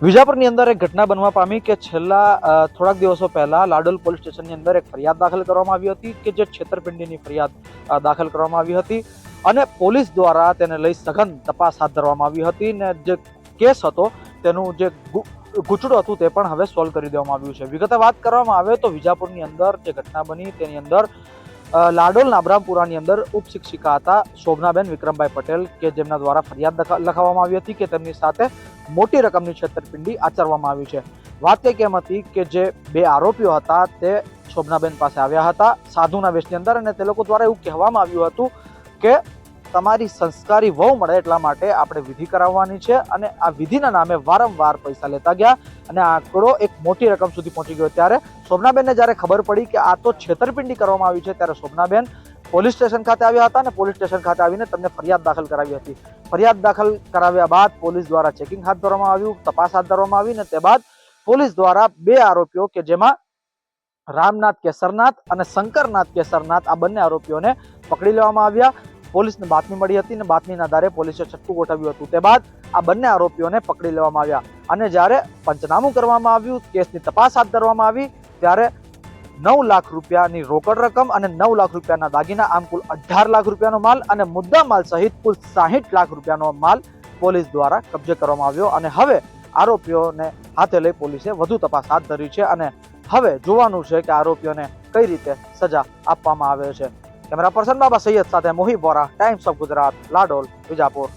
વિજાપુરની અંદર એક ઘટના બનવા પામી કે છેલ્લા થોડાક દિવસો પહેલા લાડોલ પોલીસ સ્ટેશનની અંદર એક ફરિયાદ દાખલ કરવામાં આવી હતી કે જે છેતરપિંડીની ફરિયાદ દાખલ કરવામાં આવી હતી અને પોલીસ દ્વારા તેને લઈ સઘન તપાસ હાથ ધરવામાં આવી હતી ને જે કેસ હતો તેનું જે ગૂંચડું હતું તે પણ હવે સોલ્વ કરી દેવામાં આવ્યું છે. વિગતે વાત કરવામાં આવે તો વિજાપુરની અંદર જે ઘટના બની તેની અંદર લાડોલ નાબરામપુરાની અંદર ઉપશિક્ષિકા હતા શોભનાબેન વિક્રમભાઈ પટેલ કે જેમના દ્વારા ફરિયાદ લખાવવામાં આવી હતી કે તેમની સાથે મોટી રકમની છેતરપિંડી આચરવામાં આવી છે. વાત કંઈક એમ હતી કે જે બે આરોપીઓ હતા તે શોભનાબેન પાસે આવ્યા હતા સાધુના વેશની અંદર અને તે લોકો દ્વારા એવું કહેવામાં આવ્યું હતું કે તમારી સંસ્કારી વહુ મળે એટલા માટે આપણે વિધિ કરાવવાની છે અને આ વિધિના નામે વારંવાર પૈસા લેતા ગયા અને આ આંકડો એક મોટી રકમ સુધી પહોંચી ગયો. ત્યારે શોભનાબેનને જ્યારે ખબર પડી કે આ તો છેતરપિંડી કરવામાં આવી છે ત્યારે શોભનાબેન પોલીસ સ્ટેશન ખાતે આવ્યા હતા અને પોલીસ સ્ટેશન ખાતે આવીને તેમને ફરિયાદ દાખલ કરાવી હતી. ફરિયાદ દાખલ કરાવ્યા બાદ પોલીસ દ્વારા ચેકિંગ હાથ ધરવામાં આવ્યું, તપાસ હાથ ધરવામાં આવી અને તે બાદ પોલીસ દ્વારા બે આરોપીઓ કે જેમાં રામનાથ કેસરનાથ અને શંકરનાથ કેસરનાથ આ બંને આરોપીઓને પકડી લેવામાં આવ્યા. પોલીસને બાતમી મળી હતી અને બાતમીના આધારે પોલીસે છટકું ગોઠવ્યું હતું. તે બાદ આ બંને આરોપીઓને પકડી લેવામાં આવ્યા અને જ્યારે પંચનામું કરવામાં આવ્યું, કેસની તપાસ હાથ ધરવામાં આવી ત્યારે 9 લાખ રૂપિયાની રોકડ રકમ અને 9 લાખ રૂપિયાના દાગીના આમ કુલ 18 લાખ રૂપિયાનો માલ અને મુદ્દા માલ સહિત કુલ 60 લાખ રૂપિયાનો માલ પોલીસ દ્વારા કબજે કરવામાં આવ્યો અને હવે આરોપીઓને હાથે લઈ પોલીસે વધુ તપાસ હાથ ધરી છે અને હવે જોવાનું છે કે આરોપીઓને કઈ રીતે સજા આપવામાં આવે છે. કેમેરા પર્સન બાબા સૈયદ સાથે મોહિબ વોરા, ટાઈમ્સ ઓફ ગુજરાત, લાડોલ, વિજાપુર.